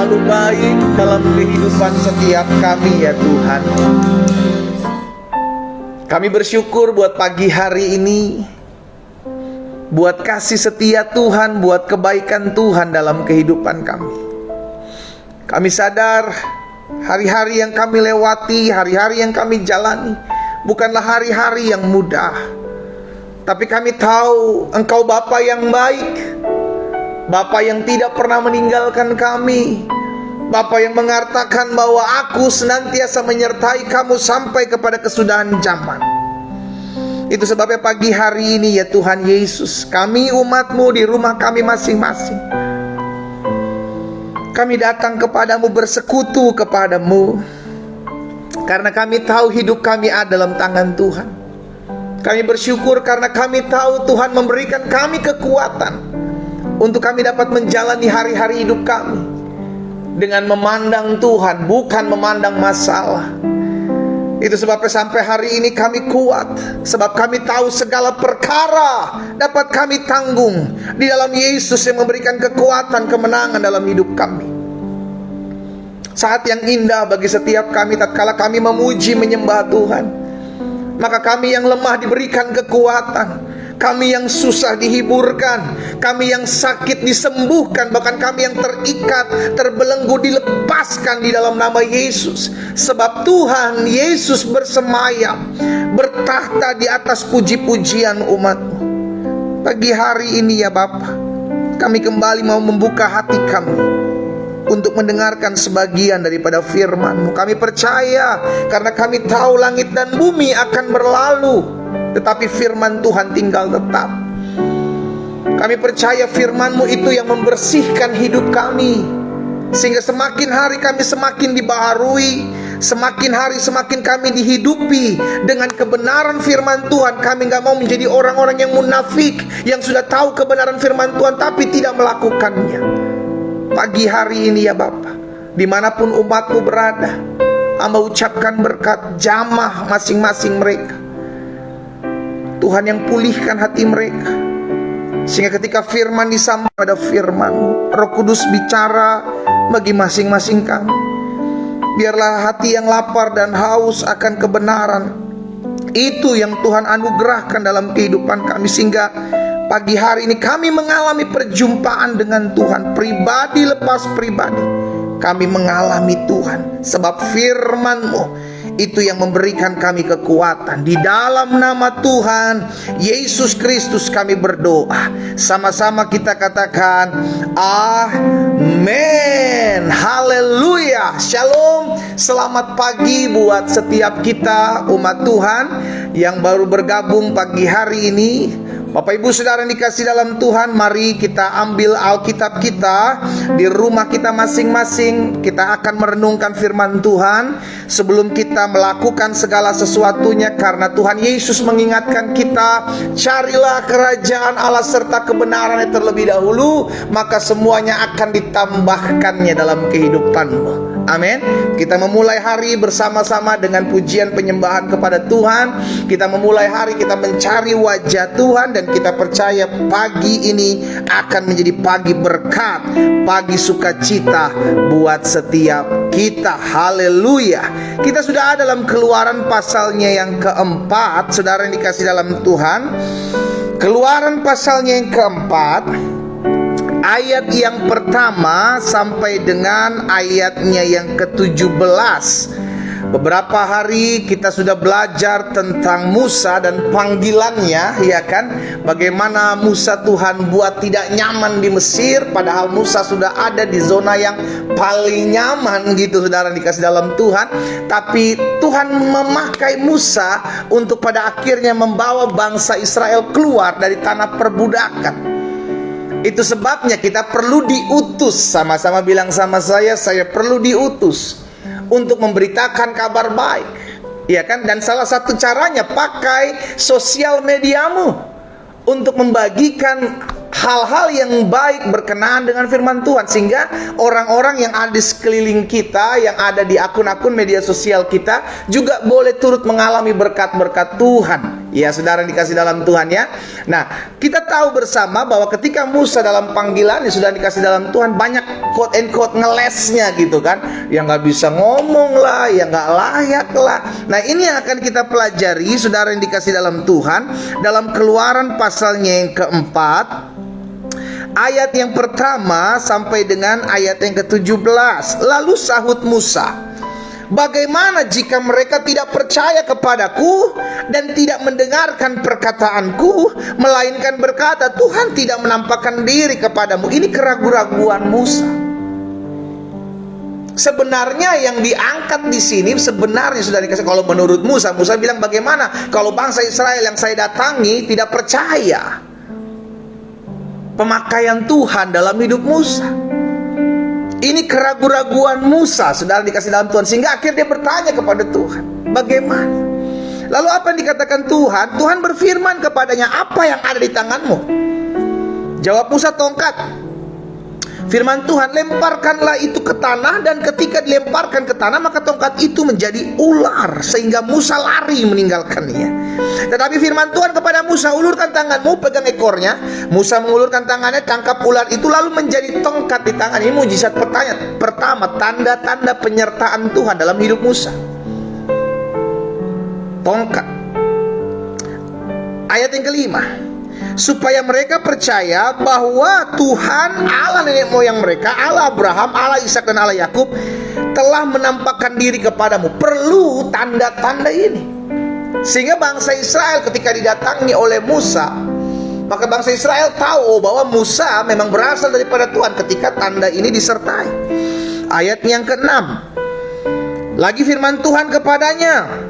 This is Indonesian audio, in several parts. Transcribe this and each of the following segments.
selalu baik dalam kehidupan setiap kami ya Tuhan. Kami bersyukur buat pagi hari ini, buat kasih setia Tuhan, buat kebaikan Tuhan dalam kehidupan kami. Kami sadar hari-hari yang kami lewati, hari-hari yang kami jalani bukanlah hari-hari yang mudah. Tapi kami tahu Engkau Bapa yang baik, Bapa yang tidak pernah meninggalkan kami, Bapa yang mengatakan bahwa aku senantiasa menyertai kamu sampai kepada kesudahan zaman. Itu sebabnya pagi hari ini ya Tuhan Yesus, kami umat-Mu di rumah kami masing-masing, kami datang kepadamu, bersekutu kepadamu, karena kami tahu hidup kami ada dalam tangan Tuhan. Kami bersyukur karena kami tahu Tuhan memberikan kami kekuatan untuk kami dapat menjalani hari-hari hidup kami dengan memandang Tuhan, bukan memandang masalah. Itu sebabnya sampai hari ini kami kuat, sebab kami tahu segala perkara dapat kami tanggung di dalam Yesus yang memberikan kekuatan, kemenangan dalam hidup kami. Saat yang indah bagi setiap kami tatkala kami memuji menyembah Tuhan. Maka kami yang lemah diberikan kekuatan, kami yang susah dihiburkan, kami yang sakit disembuhkan, bahkan kami yang terikat, terbelenggu dilepaskan di dalam nama Yesus. Sebab Tuhan Yesus bersemayam, bertahta di atas puji-pujian umat-Mu. Pagi hari ini ya Bapa, kami kembali mau membuka hati kami untuk mendengarkan sebagian daripada firman-Mu. Kami percaya karena kami tahu langit dan bumi akan berlalu, tetapi firman Tuhan tinggal tetap. Kami percaya firman-Mu itu yang membersihkan hidup kami, sehingga semakin hari kami semakin dibaharui, semakin hari semakin kami dihidupi dengan kebenaran firman Tuhan. Kami gak mau menjadi orang-orang yang munafik, yang sudah tahu kebenaran firman Tuhan tapi tidak melakukannya. Pagi hari ini ya Bapa, dimanapun umat-Mu berada, Hamba ucapkan berkat jamah masing-masing mereka. Tuhan yang pulihkan hati mereka, sehingga ketika firman disampaikan pada firman-Mu, Roh Kudus bicara bagi masing-masing kami. Biarlah hati yang lapar dan haus akan kebenaran itu yang Tuhan anugerahkan dalam kehidupan kami, sehingga pagi hari ini kami mengalami perjumpaan dengan Tuhan, pribadi lepas pribadi. Kami mengalami Tuhan, sebab firman-Mu itu yang memberikan kami kekuatan. Di dalam nama Tuhan Yesus Kristus kami berdoa. Sama-sama kita katakan amin. Haleluya. Shalom. Selamat pagi buat setiap kita umat Tuhan yang baru bergabung pagi hari ini. Bapak Ibu Saudara yang dikasih dalam Tuhan, mari kita ambil Alkitab kita di rumah kita masing-masing. Kita akan merenungkan firman Tuhan sebelum kita melakukan segala sesuatunya, karena Tuhan Yesus mengingatkan kita, carilah kerajaan Allah serta kebenarannya terlebih dahulu, maka semuanya akan ditambahkannya dalam kehidupanmu. Amin. Kita memulai hari bersama-sama dengan pujian penyembahan kepada Tuhan. Kita memulai hari, kita mencari wajah Tuhan, dan kita percaya pagi ini akan menjadi pagi berkat, pagi sukacita buat setiap kita. Haleluya. Kita sudah ada dalam Keluaran pasalnya yang keempat, saudara yang dikasih dalam Tuhan. Keluaran pasalnya yang keempat, ayat yang pertama sampai dengan ayatnya yang ke-17. Beberapa hari kita sudah belajar tentang Musa dan panggilannya, ya kan? Bagaimana Musa Tuhan buat tidak nyaman di Mesir, padahal Musa sudah ada di zona yang paling nyaman gitu, saudara dikasih dalam Tuhan. Tapi Tuhan memakai Musa untuk pada akhirnya membawa bangsa Israel keluar dari tanah perbudakan. Itu sebabnya kita perlu diutus. Sama-sama bilang sama saya perlu diutus untuk memberitakan kabar baik, ya kan? Dan salah satu caranya pakai sosial mediamu untuk membagikan hal-hal yang baik berkenaan dengan firman Tuhan, sehingga orang-orang yang ada di sekeliling kita, yang ada di akun-akun media sosial kita, juga boleh turut mengalami berkat-berkat Tuhan. Ya, saudara yang dikasih dalam Tuhan ya. Nah, kita tahu bersama bahwa ketika Musa dalam panggilannya sudah dikasih dalam Tuhan, banyak quote and quote ngelesnya gitu kan. Yang gak bisa ngomong lah, yang gak layak lah. Nah, ini yang akan kita pelajari, saudara yang dikasih dalam Tuhan, dalam Keluaran pasalnya yang keempat, ayat yang pertama sampai dengan ayat yang ke-17. Lalu sahut Musa, bagaimana jika mereka tidak percaya kepadaku dan tidak mendengarkan perkataanku, melainkan berkata, Tuhan tidak menampakkan diri kepadamu. Ini keraguan-raguan Musa. Sebenarnya yang diangkat di sini sebenarnya sudah dikasih. Kalau menurut Musa, Musa bilang, bagaimana kalau bangsa Israel yang saya datangi tidak percaya pemakaian Tuhan dalam hidup Musa. Ini keraguan-raguan Musa, saudara dikasih dalam Tuhan, sehingga akhirnya dia bertanya kepada Tuhan, bagaimana? Lalu apa yang dikatakan Tuhan? Tuhan berfirman kepadanya, apa yang ada di tanganmu? Jawab Musa, tongkat. Firman Tuhan, lemparkanlah itu ke tanah. Dan ketika dilemparkan ke tanah, maka tongkat itu menjadi ular, sehingga Musa lari meninggalkannya. Tetapi firman Tuhan kepada Musa, ulurkan tanganmu, pegang ekornya. Musa mengulurkan tangannya, tangkap ular itu, lalu menjadi tongkat di tangan. Ini mujizat pertama, tanda-tanda penyertaan Tuhan dalam hidup Musa. Tongkat. Ayat yang kelima, supaya mereka percaya bahwa Tuhan Allah nenek moyang mereka, Allah Abraham, Allah Ishak dan Allah Yakub, telah menampakkan diri kepadamu. Perlu tanda-tanda ini, sehingga bangsa Israel ketika didatangi oleh Musa, maka bangsa Israel tahu bahwa Musa memang berasal daripada Tuhan ketika tanda ini disertai. Ayat yang ke-6 lagi firman Tuhan kepadanya,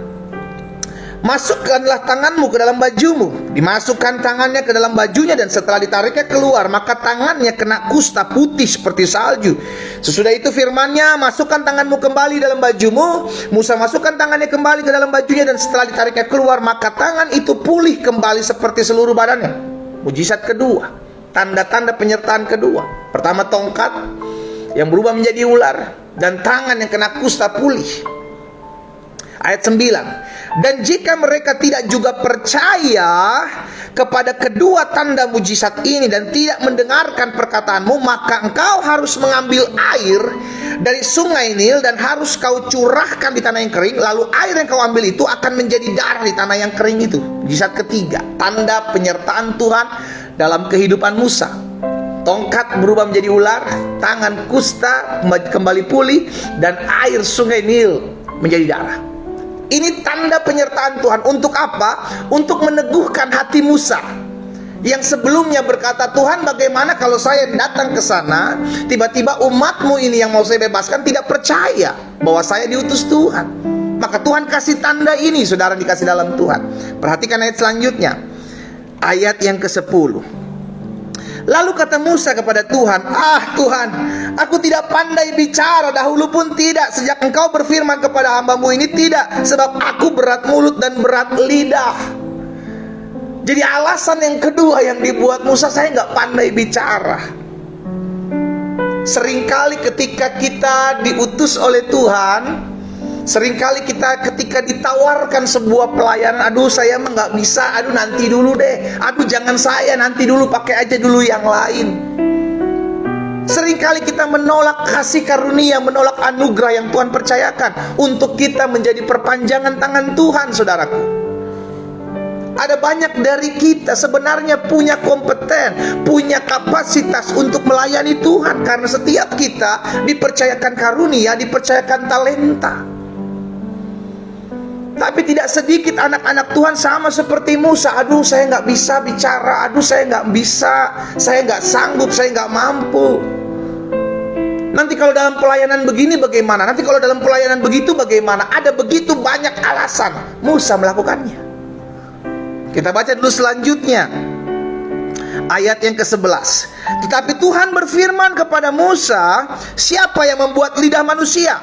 masukkanlah tanganmu ke dalam bajumu. Dimasukkan tangannya ke dalam bajunya, dan setelah ditariknya keluar, maka tangannya kena kusta putih seperti salju. Sesudah itu firmannya, masukkan tanganmu kembali dalam bajumu. Musa masukkan tangannya kembali ke dalam bajunya, dan setelah ditariknya keluar, maka tangan itu pulih kembali seperti seluruh badannya. Mujizat kedua, tanda-tanda penyertaan kedua. Pertama, tongkat yang berubah menjadi ular, dan tangan yang kena kusta pulih. Ayat 9, dan jika mereka tidak juga percaya kepada kedua tanda mujizat ini dan tidak mendengarkan perkataanmu, maka engkau harus mengambil air dari sungai Nil dan harus kau curahkan di tanah yang kering. Lalu air yang kau ambil itu akan menjadi darah di tanah yang kering itu. Mujizat ketiga, tanda penyertaan Tuhan dalam kehidupan Musa. Tongkat berubah menjadi ular, tangan kusta kembali pulih, dan air sungai Nil menjadi darah. Ini tanda penyertaan Tuhan. Untuk apa? Untuk meneguhkan hati Musa yang sebelumnya berkata, Tuhan bagaimana kalau saya datang ke sana, tiba-tiba umatmu ini yang mau saya bebaskan tidak percaya bahwa saya diutus Tuhan. Maka Tuhan kasih tanda ini, saudara dikasih dalam Tuhan. Perhatikan ayat selanjutnya, ayat yang ke-10. Lalu kata Musa kepada Tuhan, Tuhan, aku tidak pandai bicara, dahulu pun tidak, sejak engkau berfirman kepada hambamu ini tidak, sebab aku berat mulut dan berat lidah. Jadi alasan yang kedua yang dibuat Musa, saya nggak pandai bicara. Seringkali ketika kita diutus oleh Tuhan, seringkali kita ketika ditawarkan sebuah pelayanan, aduh saya mah nggak bisa, aduh nanti dulu deh, aduh jangan saya, nanti dulu, pakai aja dulu yang lain. Seringkali kita menolak kasih karunia, menolak anugerah yang Tuhan percayakan untuk kita menjadi perpanjangan tangan Tuhan, saudaraku. Ada banyak dari kita sebenarnya punya kompeten, punya kapasitas untuk melayani Tuhan, karena setiap kita dipercayakan karunia, dipercayakan talenta. Tapi tidak sedikit anak-anak Tuhan sama seperti Musa, aduh saya nggak bisa bicara, aduh saya nggak bisa, saya nggak sanggup, saya nggak mampu. Nanti kalau dalam pelayanan begini bagaimana? Nanti kalau dalam pelayanan begitu bagaimana? Ada begitu banyak alasan Musa melakukannya. Kita baca dulu selanjutnya, ayat yang ke-11. Tetapi Tuhan berfirman kepada Musa, siapa yang membuat lidah manusia?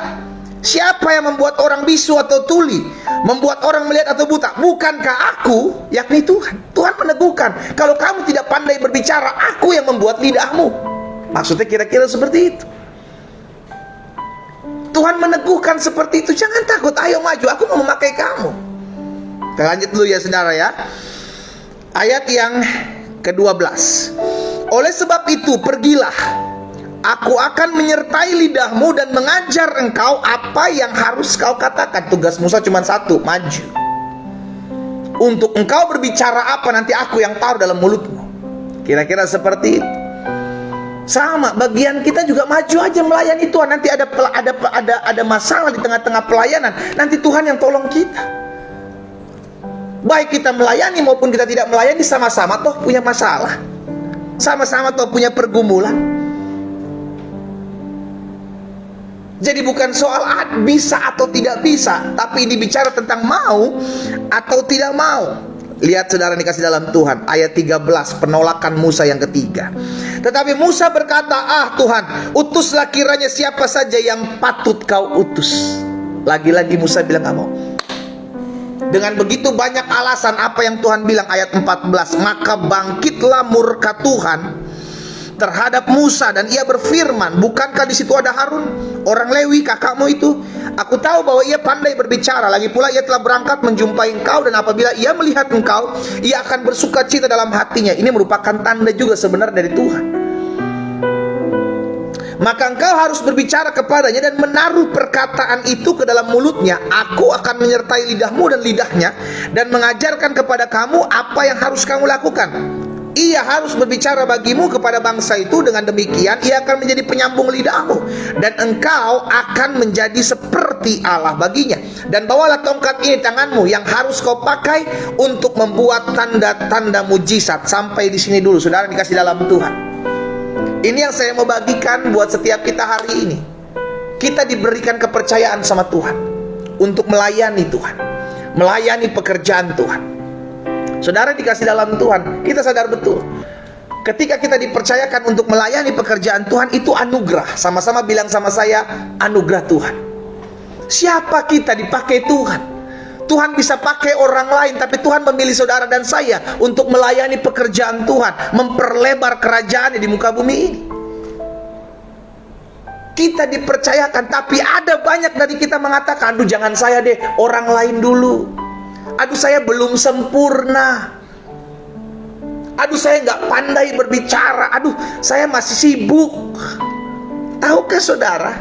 Siapa yang membuat orang bisu atau tuli, membuat orang melihat atau buta? Bukankah aku, yakni Tuhan? Tuhan meneguhkan, kalau kamu tidak pandai berbicara, aku yang membuat lidahmu. Maksudnya kira-kira seperti itu. Tuhan meneguhkan seperti itu, jangan takut, ayo maju, aku mau memakai kamu. Kita lanjut dulu ya saudara ya. Ayat yang ke-12. Oleh sebab itu pergilah, aku akan menyertai lidahmu dan mengajar engkau apa yang harus kau katakan. Tugas Musa cuma satu, maju. Untuk engkau berbicara apa, nanti aku yang taruh dalam mulutmu. Kira-kira seperti itu. Sama, bagian kita juga maju aja melayani Tuhan. Nanti ada masalah di tengah-tengah pelayanan, nanti Tuhan yang tolong kita. Baik kita melayani maupun kita tidak melayani, sama-sama toh punya masalah, sama-sama toh punya pergumulan. Jadi bukan soal bisa atau tidak bisa, tapi ini bicara tentang mau atau tidak mau. Lihat saudara dikasih dalam Tuhan, ayat 13, penolakan Musa yang ketiga. Tetapi Musa berkata, Tuhan, utuslah kiranya siapa saja yang patut kau utus. Lagi-lagi Musa bilang gak mau. Dengan begitu banyak alasan, apa yang Tuhan bilang ayat 14, maka bangkitlah murka Tuhan terhadap Musa dan ia berfirman, bukankah di situ ada Harun, orang Lewi, kakakmu itu? Aku tahu bahwa ia pandai berbicara, lagi pula ia telah berangkat menjumpai engkau, dan apabila ia melihat engkau, ia akan bersuka cita dalam hatinya. Ini merupakan tanda juga sebenarnya dari Tuhan. Maka engkau harus berbicara kepadanya dan menaruh perkataan itu ke dalam mulutnya. Aku akan menyertai lidahmu dan lidahnya, dan mengajarkan kepada kamu apa yang harus kamu lakukan. Ia harus berbicara bagimu kepada bangsa itu. Dengan demikian ia akan menjadi penyambung lidahmu, dan engkau akan menjadi seperti Allah baginya. Dan bawalah tongkat ini tanganmu, yang harus kau pakai untuk membuat tanda-tanda mujizat. Sampai di sini dulu saudara dikasih dalam Tuhan. Ini yang saya mau bagikan buat setiap kita hari ini. Kita diberikan kepercayaan sama Tuhan untuk melayani Tuhan, melayani pekerjaan Tuhan. Saudara dikasih dalam Tuhan, kita sadar betul, ketika kita dipercayakan untuk melayani pekerjaan Tuhan, itu anugerah. Sama-sama bilang sama saya, anugerah Tuhan. Siapa kita dipakai Tuhan? Tuhan bisa pakai orang lain, tapi Tuhan memilih saudara dan saya untuk melayani pekerjaan Tuhan, memperlebar kerajaan di muka bumi ini. Kita dipercayakan, tapi ada banyak dari kita mengatakan, aduh jangan saya deh, orang lain dulu. Aduh saya belum sempurna. Aduh saya nggak pandai berbicara. Aduh saya masih sibuk. Tahukah saudara,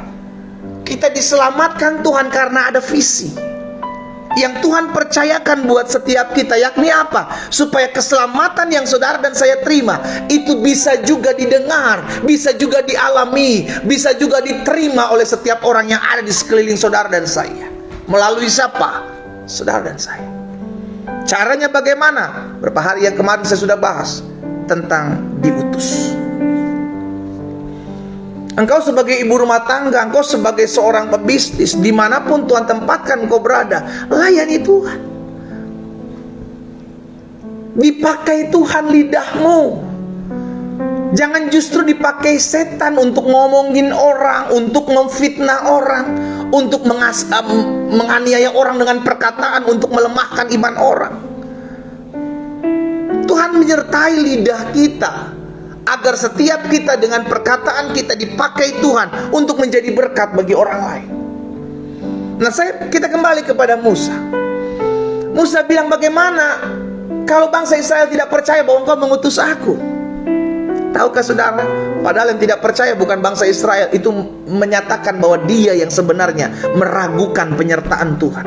kita diselamatkan Tuhan karena ada visi yang Tuhan percayakan buat setiap kita, yakni apa? Supaya keselamatan yang saudara dan saya terima itu bisa juga didengar, bisa juga dialami, bisa juga diterima oleh setiap orang yang ada di sekeliling saudara dan saya. Melalui siapa? Saudara dan saya. Caranya bagaimana? Beberapa hari yang kemarin saya sudah bahas tentang diutus. Engkau sebagai ibu rumah tangga, engkau sebagai seorang pebisnis, dimanapun Tuhan tempatkan engkau berada, layani Tuhan. Dipakai Tuhan lidahmu. Jangan justru dipakai setan untuk ngomongin orang, untuk memfitnah orang, untuk menganiaya orang dengan perkataan, untuk melemahkan iman orang. Tuhan menyertai lidah kita, agar setiap kita dengan perkataan kita dipakai Tuhan untuk menjadi berkat bagi orang lain. Nah kita kembali kepada Musa. Musa bilang, bagaimana kalau bangsa Israel tidak percaya bahwa engkau mengutus aku? Tahukah saudara, padahal yang tidak percaya bukan bangsa Israel, itu menyatakan bahwa dia yang sebenarnya meragukan penyertaan Tuhan.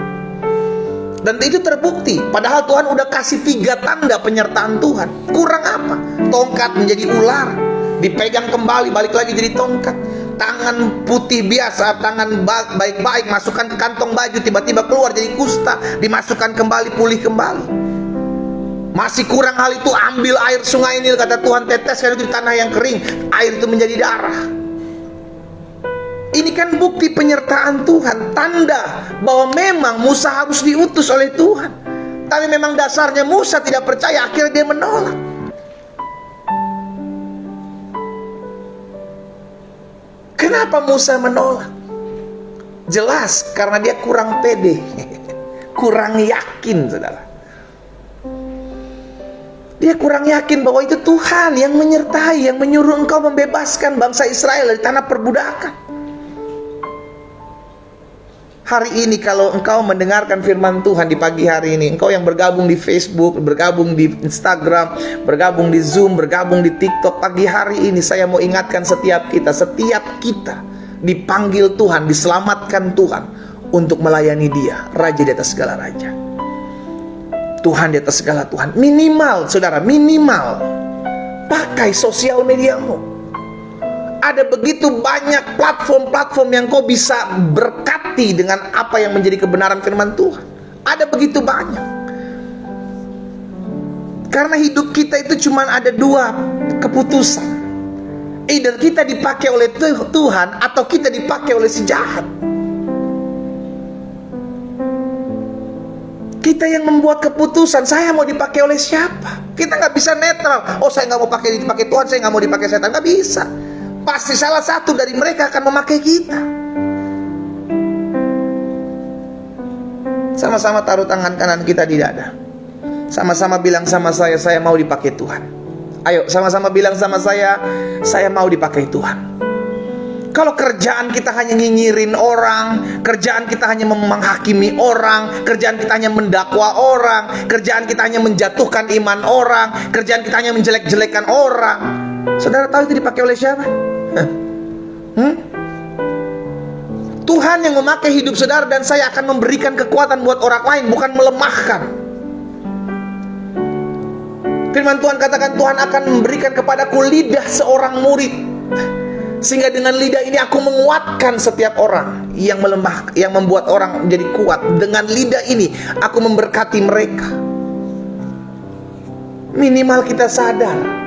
Dan itu terbukti, padahal Tuhan udah kasih 3 tanda penyertaan Tuhan. Kurang apa? Tongkat menjadi ular, dipegang kembali, balik lagi jadi tongkat. Tangan putih biasa, tangan baik-baik, masukkan ke kantong baju, tiba-tiba keluar jadi kusta, dimasukkan kembali, pulih kembali. Masih kurang hal itu, ambil air sungai Nil, kata Tuhan, teteskan itu di tanah yang kering, air itu menjadi darah. Ini kan bukti penyertaan Tuhan, tanda bahwa memang Musa harus diutus oleh Tuhan. Tapi memang dasarnya Musa tidak percaya, akhirnya dia menolak. Kenapa Musa menolak? Jelas karena dia kurang pede, kurang yakin, saudara. Dia kurang yakin bahwa itu Tuhan yang menyertai, yang menyuruh engkau membebaskan bangsa Israel dari tanah perbudakan. Hari ini kalau engkau mendengarkan firman Tuhan di pagi hari ini, engkau yang bergabung di Facebook, bergabung di Instagram, bergabung di Zoom, bergabung di TikTok, pagi hari ini saya mau ingatkan setiap kita dipanggil Tuhan, diselamatkan Tuhan untuk melayani Dia, Raja di atas segala raja, Tuhan di atas segala Tuhan. Minimal, saudara, minimal pakai sosial mediamu. Ada begitu banyak platform-platform yang kau bisa berkati dengan apa yang menjadi kebenaran firman Tuhan. Ada begitu banyak. Karena hidup kita itu cuma ada dua keputusan. Either kita dipakai oleh Tuhan atau kita dipakai oleh si jahat. Kita yang membuat keputusan, saya mau dipakai oleh siapa? Kita nggak bisa netral. Oh, saya nggak mau dipakai Tuhan, saya nggak mau dipakai setan. Nggak bisa. Pasti salah satu dari mereka akan memakai kita. Sama-sama taruh tangan kanan kita di dada. Sama-sama bilang sama saya mau dipakai Tuhan. Ayo, sama-sama bilang sama saya mau dipakai Tuhan. Kalau kerjaan kita hanya nyinyirin orang, kerjaan kita hanya menghakimi orang, kerjaan kita hanya mendakwa orang, kerjaan kita hanya menjatuhkan iman orang, kerjaan kita hanya menjelek-jelekan orang, saudara tahu itu dipakai oleh siapa? Tuhan yang memakai hidup saudara dan saya akan memberikan kekuatan buat orang lain, bukan melemahkan. Firman Tuhan katakan, Tuhan akan memberikan kepadaku lidah seorang murid, sehingga dengan lidah ini aku menguatkan setiap orang yang melemah, yang membuat orang menjadi kuat. Dengan lidah ini aku memberkati mereka. Minimal kita sadar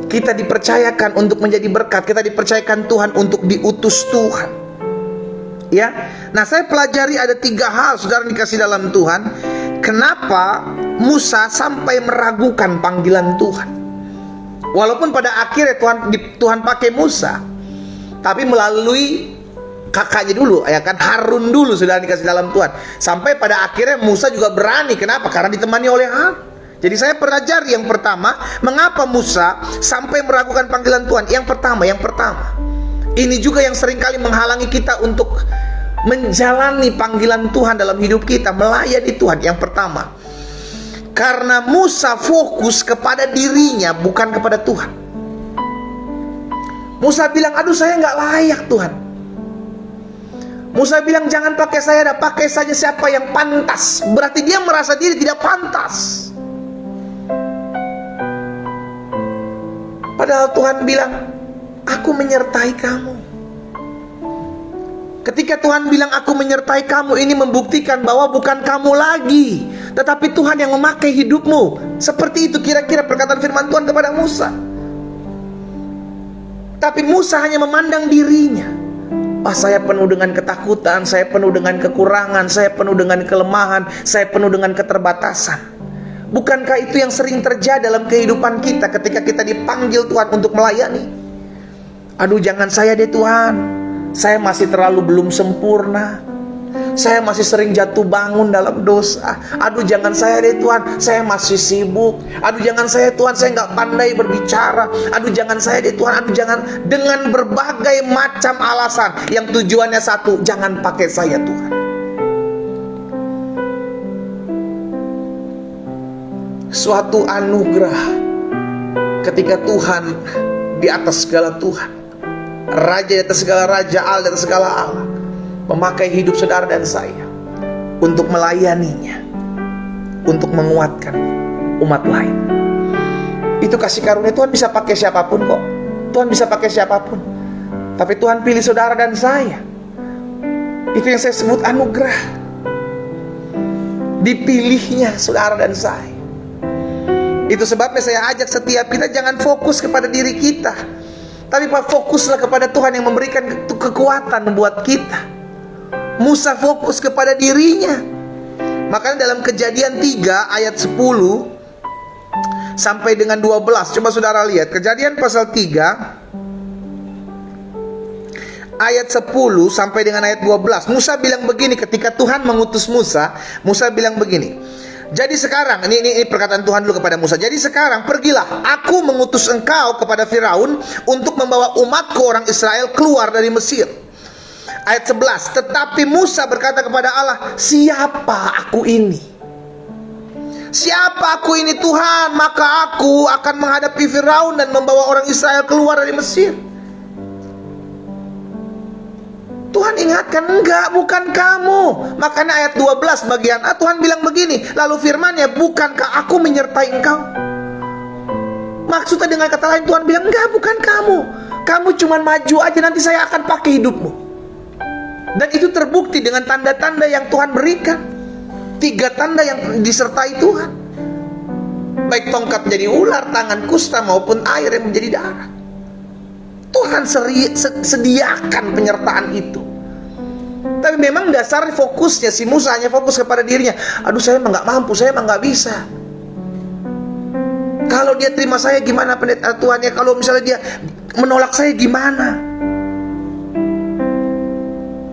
kita dipercayakan untuk menjadi berkat. Kita dipercayakan Tuhan untuk diutus Tuhan. Ya, nah saya pelajari ada 3 hal, saudara dikasih dalam Tuhan. Kenapa Musa sampai meragukan panggilan Tuhan? Walaupun pada akhirnya Tuhan pakai Musa, tapi melalui kakaknya dulu, ya kan, Harun dulu, saudara dikasih dalam Tuhan. Sampai pada akhirnya Musa juga berani. Kenapa? Karena ditemani oleh Harun. Jadi saya pelajari yang pertama, mengapa Musa sampai meragukan panggilan Tuhan. Yang pertama, ini juga yang seringkali menghalangi kita untuk menjalani panggilan Tuhan dalam hidup kita, melayani Tuhan. Yang pertama, karena Musa fokus kepada dirinya, bukan kepada Tuhan. Musa bilang, aduh saya nggak layak Tuhan. Musa bilang, jangan pakai saya, pakai saja siapa yang pantas. Berarti dia merasa diri tidak pantas. Padahal Tuhan bilang, aku menyertai kamu. Ketika Tuhan bilang aku menyertai kamu, ini membuktikan bahwa bukan kamu lagi, tetapi Tuhan yang memakai hidupmu. Seperti itu kira-kira perkataan firman Tuhan kepada Musa. Tapi Musa hanya memandang dirinya. Saya penuh dengan ketakutan, saya penuh dengan kekurangan, saya penuh dengan kelemahan, saya penuh dengan keterbatasan. Bukankah itu yang sering terjadi dalam kehidupan kita ketika kita dipanggil Tuhan untuk melayani? Aduh jangan saya deh Tuhan, saya masih terlalu belum sempurna, saya masih sering jatuh bangun dalam dosa. Aduh jangan saya deh Tuhan, saya masih sibuk. Aduh jangan saya Tuhan, saya nggak pandai berbicara. Aduh jangan saya deh Tuhan, aduh jangan. Dengan berbagai macam alasan yang tujuannya satu, jangan pakai saya Tuhan. Suatu anugerah ketika Tuhan di atas segala Tuhan, Raja di atas segala raja, Allah di atas segala Allah, memakai hidup saudara dan saya untuk melayaninya, untuk menguatkan umat lain. Itu kasih karunia. Tuhan bisa pakai siapapun kok. Tuhan bisa pakai siapapun. Tapi Tuhan pilih saudara dan saya. Itu yang saya sebut anugerah. Dipilihnya saudara dan saya. Itu sebabnya saya ajak setiap kita jangan fokus kepada diri kita, tapi fokuslah kepada Tuhan yang memberikan kekuatan buat kita. Musa fokus kepada dirinya. Makanya dalam Kejadian 3 ayat 10 sampai dengan 12, coba saudara lihat Kejadian pasal 3 ayat 10 sampai dengan ayat 12. Musa bilang begini ketika Tuhan mengutus Musa. Musa bilang begini, jadi sekarang, ini perkataan Tuhan dulu kepada Musa. Jadi sekarang pergilah, aku mengutus engkau kepada Firaun untuk membawa umatku orang Israel keluar dari Mesir. Ayat 11, tetapi Musa berkata kepada Allah, siapa aku ini? Siapa aku ini Tuhan? Maka aku akan menghadapi Firaun dan membawa orang Israel keluar dari Mesir. Tuhan ingatkan, enggak, bukan kamu. Makanya ayat 12 bagian A, Tuhan bilang begini, lalu firman-Nya, bukankah aku menyertai engkau? Maksudnya dengan kata lain, Tuhan bilang, enggak, bukan kamu. Kamu cuma maju aja, nanti saya akan pakai hidupmu. Dan itu terbukti dengan tanda-tanda yang Tuhan berikan. 3 tanda yang disertai Tuhan. Baik tongkat menjadi ular, tangan kusta maupun air yang menjadi darah. Tuhan sediakan penyertaan itu. Tapi memang dasar fokusnya si Musa hanya fokus kepada dirinya. Aduh, saya emang gak mampu, saya emang gak bisa. Kalau dia terima saya gimana pendeta Tuhannya? Kalau misalnya dia menolak saya gimana?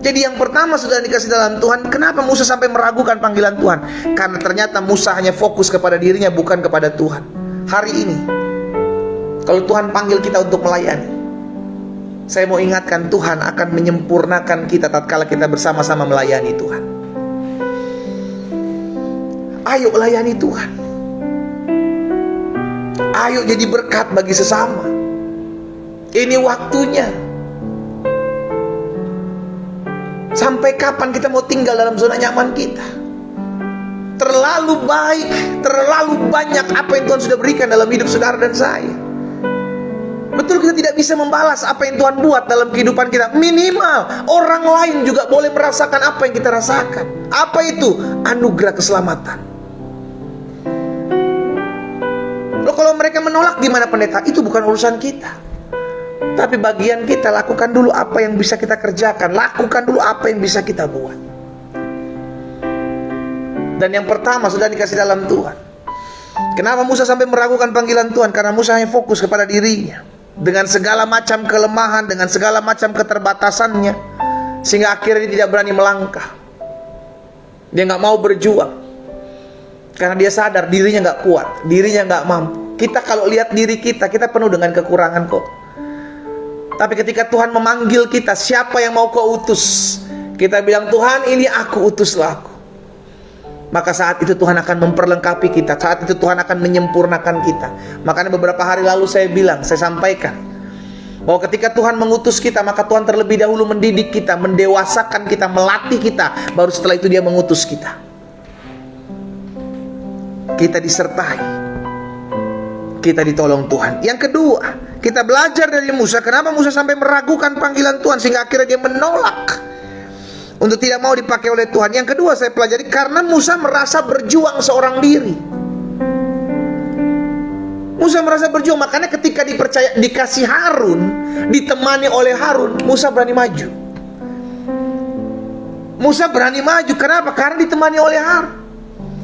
Jadi yang pertama sudah dikasih dalam Tuhan. Kenapa Musa sampai meragukan panggilan Tuhan? Karena ternyata Musa hanya fokus kepada dirinya, bukan kepada Tuhan. Hari ini kalau Tuhan panggil kita untuk melayani, saya mau ingatkan, Tuhan akan menyempurnakan kita tatkala kita bersama-sama melayani Tuhan. Ayo layani Tuhan. Ayo jadi berkat bagi sesama. Ini waktunya. Sampai kapan kita mau tinggal dalam zona nyaman kita? Terlalu baik, terlalu banyak apa yang Tuhan sudah berikan dalam hidup saudara dan saya. Betul, kita tidak bisa membalas apa yang Tuhan buat dalam kehidupan kita. Minimal orang lain juga boleh merasakan apa yang kita rasakan. Apa itu? Anugerah keselamatan. Loh, kalau mereka menolak gimana pendeta? Itu bukan urusan kita. Tapi bagian kita, lakukan dulu apa yang bisa kita kerjakan. Lakukan dulu apa yang bisa kita buat. Dan yang pertama sudah dikasih dalam Tuhan. Kenapa Musa sampai meragukan panggilan Tuhan? Karena Musa hanya fokus kepada dirinya, dengan segala macam kelemahan, dengan segala macam keterbatasannya, sehingga akhirnya dia tidak berani melangkah. Dia gak mau berjuang, karena dia sadar dirinya gak kuat, dirinya gak mampu. Kita kalau lihat diri kita, kita penuh dengan kekurangan kok. Tapi ketika Tuhan memanggil kita, siapa yang mau kau utus? Kita bilang, Tuhan ini aku, utuslah aku. Maka saat itu Tuhan akan memperlengkapi kita. Saat itu Tuhan akan menyempurnakan kita. Makanya beberapa hari lalu saya bilang, saya sampaikan, bahwa ketika Tuhan mengutus kita, maka Tuhan terlebih dahulu mendidik kita, mendewasakan kita, melatih kita. Baru setelah itu dia mengutus kita. Kita disertai, kita ditolong Tuhan. Yang kedua, kita belajar dari Musa. Kenapa Musa sampai meragukan panggilan Tuhan, sehingga akhirnya dia menolak untuk tidak mau dipakai oleh Tuhan. Yang kedua saya pelajari, karena Musa merasa berjuang seorang diri. Musa merasa berjuang, makanya ketika dikasih Harun, ditemani oleh Harun, Musa berani maju. Musa berani maju, kenapa? Karena ditemani oleh Harun.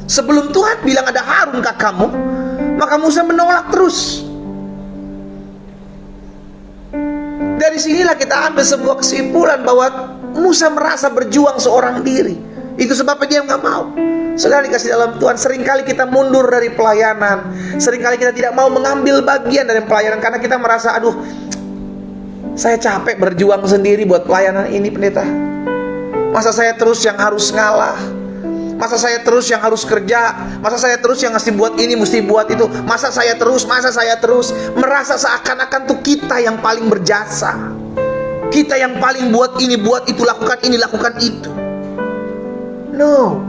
Sebelum Tuhan bilang ada Harun kakakmu, maka Musa menolak terus. Dari sinilah kita ambil sebuah kesimpulan bahwa Musa merasa berjuang seorang diri. Itu sebabnya dia nggak mau. Saudara dikasih dalam Tuhan, seringkali kita mundur dari pelayanan. Seringkali kita tidak mau mengambil bagian dari pelayanan karena kita merasa, aduh, saya capek berjuang sendiri buat pelayanan ini pendeta. Masa saya terus yang harus ngalah? Masa saya terus yang harus kerja? Masa saya terus yang mesti buat ini, mesti buat itu? Masa saya terus merasa seakan-akan tuh kita yang paling berjasa, kita yang paling buat ini, buat itu, lakukan ini, lakukan itu. No.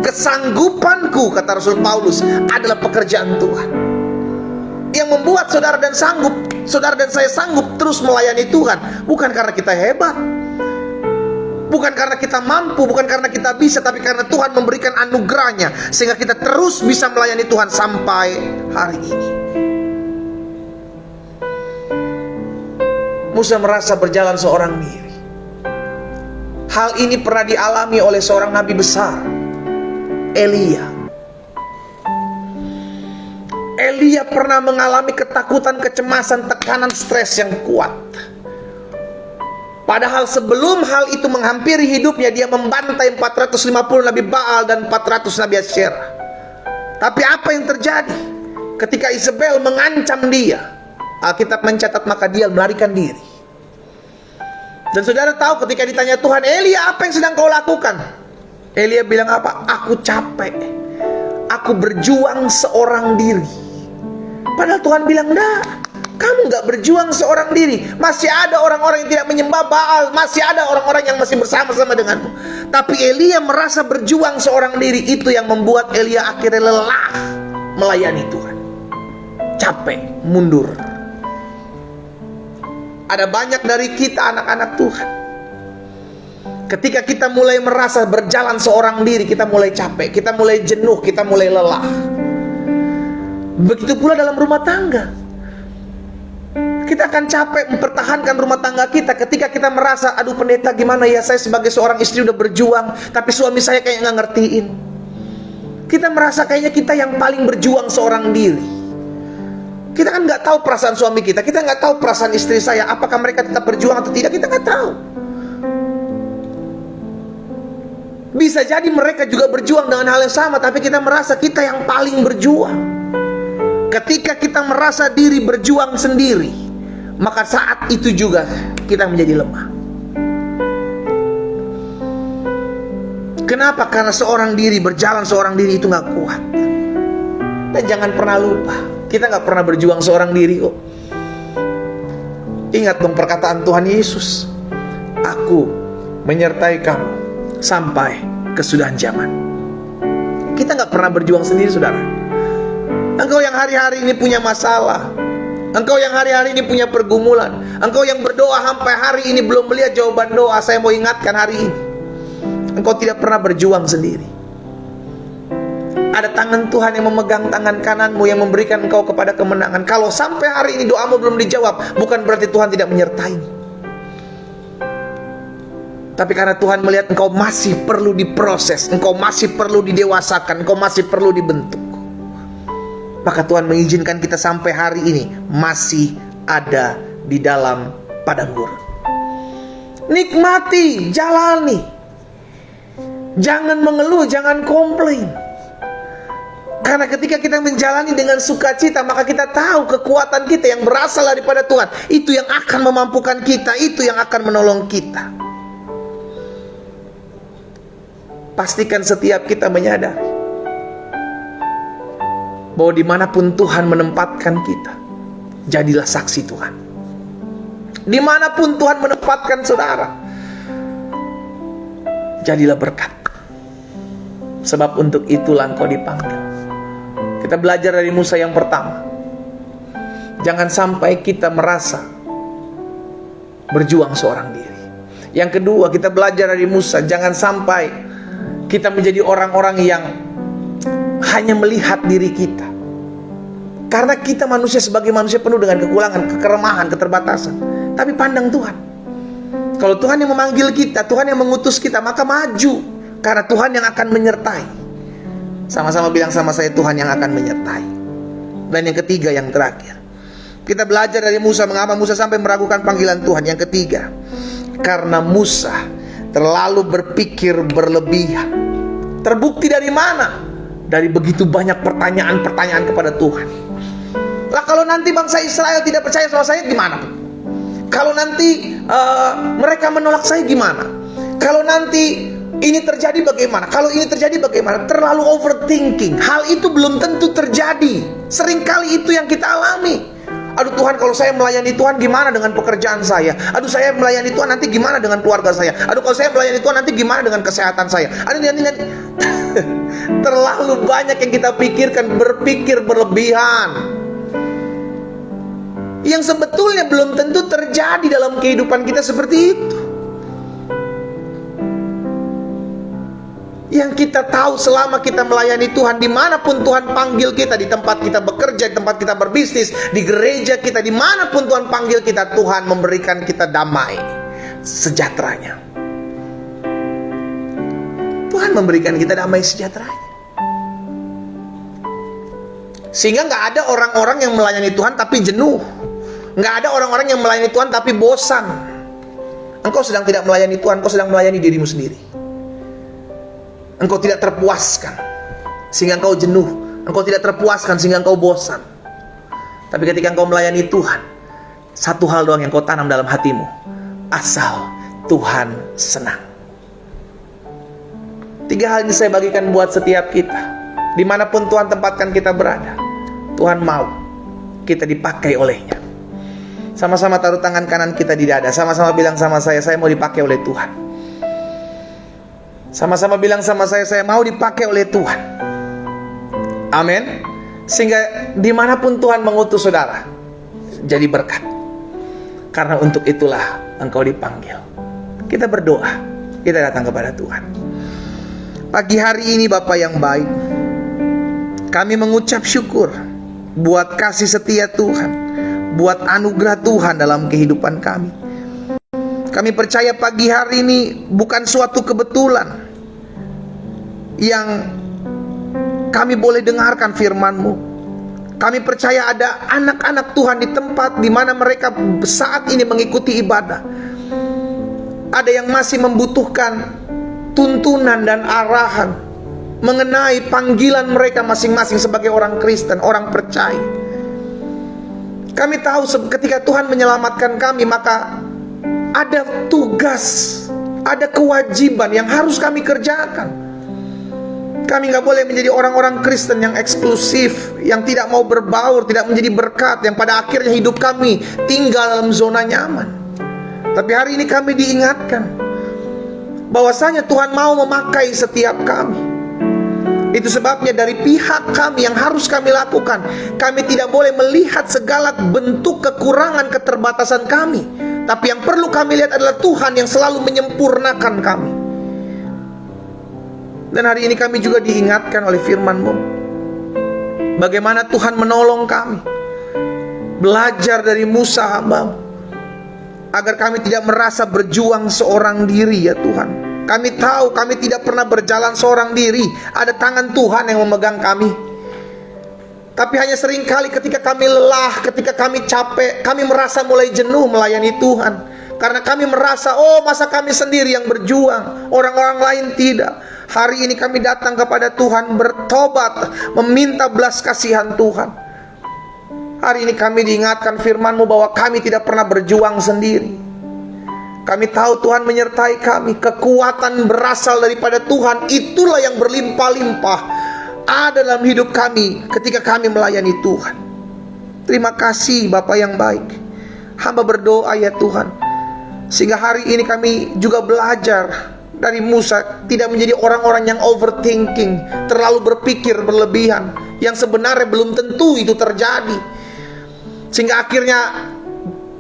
Kesanggupanku, kata Rasul Paulus, adalah pekerjaan Tuhan. Yang membuat saudara dan saya sanggup terus melayani Tuhan, bukan karena kita hebat, bukan karena kita mampu, bukan karena kita bisa, tapi karena Tuhan memberikan anugerahnya, sehingga kita terus bisa melayani Tuhan sampai hari ini. Musa merasa berjalan seorang diri. Hal ini pernah dialami oleh seorang nabi besar, Elia. Elia pernah mengalami ketakutan, kecemasan, tekanan, stres yang kuat. Padahal sebelum hal itu menghampiri hidupnya, dia membantai 450 Nabi Baal dan 400 Nabi Asyera. Tapi apa yang terjadi? Ketika Isabel mengancam dia, Alkitab mencatat maka dia melarikan diri. Dan saudara tahu ketika ditanya Tuhan, Elia, apa yang sedang kau lakukan? Elia bilang apa? Aku capek. Aku berjuang seorang diri. Padahal Tuhan bilang, enggak, kamu gak berjuang seorang diri. Masih ada orang-orang yang tidak menyembah Baal. Masih ada orang-orang yang masih bersama-sama denganmu. Tapi Elia merasa berjuang seorang diri. Itu yang membuat Elia akhirnya lelah melayani Tuhan. Capek, mundur. Ada banyak dari kita anak-anak Tuhan, ketika kita mulai merasa berjalan seorang diri, kita mulai capek, kita mulai jenuh, kita mulai lelah. Begitu pula dalam rumah tangga. Kita akan capek mempertahankan rumah tangga kita ketika kita merasa, aduh pendeta gimana ya, saya sebagai seorang istri udah berjuang, tapi suami saya kayak nggak ngertiin. Kita merasa kayaknya kita yang paling berjuang seorang diri. Kita kan nggak tahu perasaan suami kita nggak tahu perasaan istri saya, apakah mereka tetap berjuang atau tidak, kita nggak tahu. Bisa jadi mereka juga berjuang dengan hal yang sama, tapi kita merasa kita yang paling berjuang. Ketika kita merasa diri berjuang sendiri, maka saat itu juga kita menjadi lemah. Kenapa? Karena seorang diri, berjalan seorang diri itu nggak kuat. Dan jangan pernah lupa, kita nggak pernah berjuang seorang diri kok. Ingat dong perkataan Tuhan Yesus, aku menyertai kamu sampai kesudahan zaman. Kita nggak pernah berjuang sendiri, saudara. Engkau yang hari-hari ini punya masalah, engkau yang hari-hari ini punya pergumulan, engkau yang berdoa sampai hari ini belum melihat jawaban doa, saya mau ingatkan hari ini, engkau tidak pernah berjuang sendiri. Ada tangan Tuhan yang memegang tangan kananmu, yang memberikan engkau kepada kemenangan. Kalau sampai hari ini doamu belum dijawab, bukan berarti Tuhan tidak menyertaimu. Tapi karena Tuhan melihat engkau masih perlu diproses, engkau masih perlu didewasakan, engkau masih perlu dibentuk, maka Tuhan mengizinkan kita sampai hari ini masih ada di dalam padang gurun. Nikmati, jalani. Jangan mengeluh, jangan komplain. Karena ketika kita menjalani dengan sukacita, maka kita tahu kekuatan kita yang berasal daripada Tuhan. Itu yang akan memampukan kita, itu yang akan menolong kita. Pastikan setiap kita menyadari bahwa dimanapun Tuhan menempatkan kita, jadilah saksi Tuhan. Dimanapun Tuhan menempatkan saudara, jadilah berkat. Sebab untuk itulah engkau dipanggil. Kita belajar dari Musa yang pertama, jangan sampai kita merasa berjuang seorang diri. Yang kedua, kita belajar dari Musa, jangan sampai kita menjadi orang-orang yang hanya melihat diri kita. Karena kita manusia, sebagai manusia penuh dengan kekurangan, kekelemahan, keterbatasan. Tapi pandang Tuhan. Kalau Tuhan yang memanggil kita, Tuhan yang mengutus kita, maka maju. Karena Tuhan yang akan menyertai. Sama-sama bilang sama saya, Tuhan yang akan menyertai. Dan yang ketiga, yang terakhir, kita belajar dari Musa, mengapa Musa sampai meragukan panggilan Tuhan. Yang ketiga, karena Musa terlalu berpikir berlebihan. Terbukti dari mana? Dari begitu banyak pertanyaan-pertanyaan kepada Tuhan. Lah kalau nanti bangsa Israel tidak percaya sama saya gimana? Kalau nanti mereka menolak saya gimana? Kalau nanti ini terjadi bagaimana? Kalau ini terjadi bagaimana? Terlalu overthinking. Hal itu belum tentu terjadi. Seringkali itu yang kita alami. Aduh Tuhan, kalau saya melayani Tuhan gimana dengan pekerjaan saya? Aduh, saya melayani Tuhan nanti gimana dengan keluarga saya? Aduh, kalau saya melayani Tuhan nanti gimana dengan kesehatan saya? Aduh, terlalu banyak yang kita pikirkan, berpikir berlebihan, yang sebetulnya belum tentu terjadi dalam kehidupan kita seperti itu. Yang kita tahu selama kita melayani Tuhan, dimanapun Tuhan panggil kita, di tempat kita bekerja, di tempat kita berbisnis, di gereja kita, dimanapun Tuhan panggil kita, Tuhan memberikan kita damai sejahteranya. Tuhan memberikan kita damai sejahteranya. Sehingga gak ada orang-orang yang melayani Tuhan tapi jenuh. Gak ada orang-orang yang melayani Tuhan tapi bosan. Engkau sedang tidak melayani Tuhan, engkau sedang melayani dirimu sendiri. Engkau tidak terpuaskan sehingga engkau jenuh. Engkau tidak terpuaskan sehingga engkau bosan. Tapi ketika engkau melayani Tuhan, satu hal doang yang kau tanam dalam hatimu: asal Tuhan senang. 3 hal ini saya bagikan buat setiap kita. Dimanapun Tuhan tempatkan kita berada, Tuhan mau kita dipakai olehnya. Sama-sama taruh tangan kanan kita di dada. Sama-sama bilang sama saya mau dipakai oleh Tuhan. Sama-sama bilang sama saya mau dipakai oleh Tuhan. Amin. Sehingga dimanapun Tuhan mengutus saudara, jadi berkat. Karena untuk itulah engkau dipanggil. Kita berdoa, kita datang kepada Tuhan. Pagi hari ini Bapa yang baik, kami mengucap syukur buat kasih setia Tuhan, buat anugerah Tuhan dalam kehidupan kami. Kami percaya pagi hari ini bukan suatu kebetulan yang kami boleh dengarkan firman-Mu. Kami percaya ada anak-anak Tuhan di tempat di mana mereka saat ini mengikuti ibadah. Ada yang masih membutuhkan tuntunan dan arahan mengenai panggilan mereka masing-masing sebagai orang Kristen, orang percaya. Kami tahu ketika Tuhan menyelamatkan kami, maka ada tugas, ada kewajiban yang harus kami kerjakan. Kami gak boleh menjadi orang-orang Kristen yang eksklusif, yang tidak mau berbaur, tidak menjadi berkat, yang pada akhirnya hidup kami tinggal dalam zona nyaman. Tapi hari ini kami diingatkan bahwasanya Tuhan mau memakai setiap kami. Itu sebabnya dari pihak kami yang harus kami lakukan, kami tidak boleh melihat segala bentuk kekurangan, keterbatasan kami. Tapi yang perlu kami lihat adalah Tuhan yang selalu menyempurnakan kami. Dan hari ini kami juga diingatkan oleh firman-Mu bagaimana Tuhan menolong kami. Belajar dari Musa hamba-Mu, agar kami tidak merasa berjuang seorang diri ya Tuhan. Kami tahu kami tidak pernah berjalan seorang diri. Ada tangan Tuhan yang memegang kami. Tapi hanya seringkali ketika kami lelah, ketika kami capek, kami merasa mulai jenuh melayani Tuhan. Karena kami merasa, oh masa kami sendiri yang berjuang, orang-orang lain tidak. Hari ini kami datang kepada Tuhan bertobat, meminta belas kasihan Tuhan. Hari ini kami diingatkan firman-Mu bahwa kami tidak pernah berjuang sendiri. Kami tahu Tuhan menyertai kami. Kekuatan berasal daripada Tuhan. Itulah yang berlimpah-limpah ada dalam hidup kami ketika kami melayani Tuhan. Terima kasih Bapa yang baik. Hamba berdoa ya Tuhan, sehingga hari ini kami juga belajar dari Musa, tidak menjadi orang-orang yang overthinking, terlalu berpikir berlebihan, yang sebenarnya belum tentu itu terjadi. Sehingga akhirnya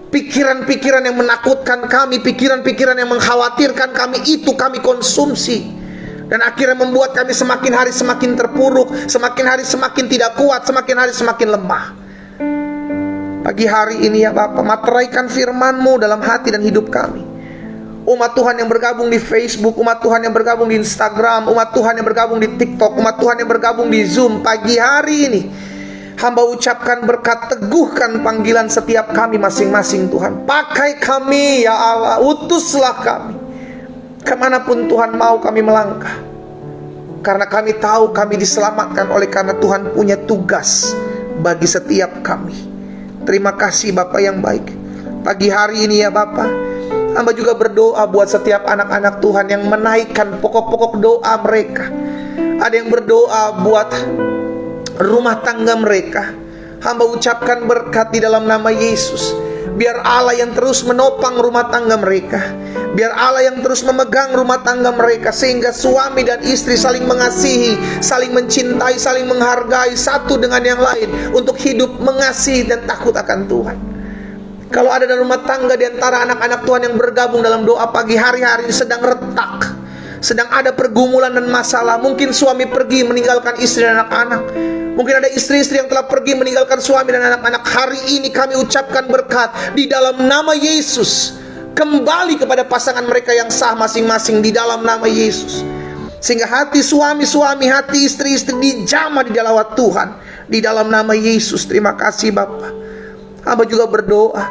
pikiran-pikiran yang menakutkan kami, pikiran-pikiran yang mengkhawatirkan kami, itu kami konsumsi. Dan akhirnya membuat kami semakin hari semakin terpuruk, semakin hari semakin tidak kuat, semakin hari semakin lemah. Pagi hari ini ya Bapa, materaikan firman-Mu dalam hati dan hidup kami. Umat Tuhan yang bergabung di Facebook, umat Tuhan yang bergabung di Instagram, umat Tuhan yang bergabung di TikTok, umat Tuhan yang bergabung di Zoom. Pagi hari ini hamba ucapkan berkat, teguhkan panggilan setiap kami masing-masing Tuhan. Pakai kami ya Allah, utuslah kami kemanapun Tuhan mau kami melangkah. Karena kami tahu kami diselamatkan oleh karena Tuhan punya tugas bagi setiap kami. Terima kasih Bapa yang baik. Pagi hari ini ya Bapa, hamba juga berdoa buat setiap anak-anak Tuhan yang menaikkan pokok-pokok doa mereka. Ada yang berdoa buat rumah tangga mereka. Hamba ucapkan berkat di dalam nama Yesus. Biar Allah yang terus menopang rumah tangga mereka, biar Allah yang terus memegang rumah tangga mereka, sehingga suami dan istri saling mengasihi, saling mencintai, saling menghargai satu dengan yang lain, untuk hidup mengasihi dan takut akan Tuhan. Kalau ada dalam rumah tangga di antara anak-anak Tuhan yang bergabung dalam doa pagi hari-hari ini sedang retak, sedang ada pergumulan dan masalah. Mungkin suami pergi meninggalkan istri dan anak-anak, mungkin ada istri-istri yang telah pergi meninggalkan suami dan anak-anak. Hari ini kami ucapkan berkat di dalam nama Yesus, kembali kepada pasangan mereka yang sah masing-masing di dalam nama Yesus. Sehingga hati suami-suami, hati istri-istri dijamah di dalam Tuhan, di dalam nama Yesus. Terima kasih Bapa. Hamba juga berdoa,